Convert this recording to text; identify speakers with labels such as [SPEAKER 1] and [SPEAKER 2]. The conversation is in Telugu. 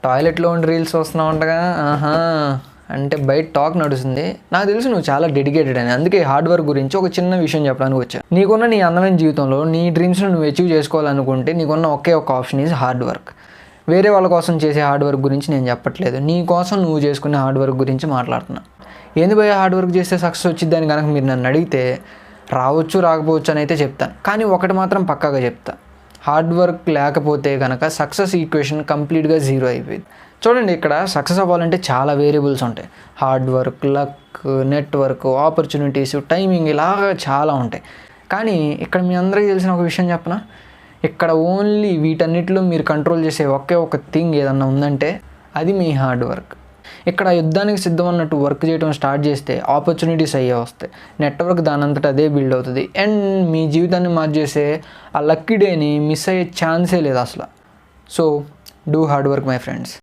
[SPEAKER 1] టాయిలెట్లో ఉండి రీల్స్ వస్తున్నావు అంటగా. ఆహా, అంటే బయట టాక్ నడుస్తుంది. నాకు తెలుసు నువ్వు చాలా డెడికేటెడ్ అని. అందుకే హార్డ్ వర్క్ గురించి ఒక చిన్న విషయం చెప్పడానికి వచ్చా. నీకున్న నీ అందమైన జీవితంలో నీ డ్రీమ్స్ని నువ్వు అచీవ్ చేసుకోవాలనుకుంటే నీకున్న ఒకే ఒక ఆప్షన్ ఈజ్ హార్డ్ వర్క్. వేరే వాళ్ళ కోసం చేసే హార్డ్ వర్క్ గురించి నేను చెప్పట్లేదు, నీ కోసం నువ్వు చేసుకునే హార్డ్ వర్క్ గురించి మాట్లాడుతున్నా. ఏంది భయ హార్డ్ వర్క్ చేస్తే సక్సెస్ వచ్చిద్దని కనుక మీరు నన్ను అడిగితే రావచ్చు రాకపోవచ్చు అని అయితే చెప్తాను. కానీ ఒకటి మాత్రం పక్కాగా చెప్తా, హార్డ్ వర్క్ లేకపోతే కనుక సక్సెస్ ఈక్వేషన్ కంప్లీట్గా జీరో అయిపోయింది. చూడండి, ఇక్కడ సక్సెస్ అవ్వాలంటే చాలా వేరియబుల్స్ ఉంటాయి. Hard work, luck, network, opportunities, timing, ఇలాగా చాలా ఉంటాయి. కానీ ఇక్కడ మీ అందరికీ తెలిసిన ఒక విషయం చెప్పనా, ఇక్కడ ఓన్లీ వీటన్నిటిలో మీరు కంట్రోల్ చేసే ఒకే ఒక థింగ్ ఏదన్నా ఉందంటే అది మీ హార్డ్ వర్క్. ఇక్కడ యుద్ధానికి సిద్ధం అన్నట్టు వర్క్ చేయడం స్టార్ట్ చేస్తే ఆపర్చునిటీస్ అయ్యే వస్తాయి, నెట్వర్క్ దానంతట అదే బిల్డ్ అవుతుంది, అండ్ మీ జీవితాన్ని మార్చేసే ఆ లక్కీ డేని మిస్ అయ్యే ఛాన్సే లేదు అసలు. So do hard work my friends.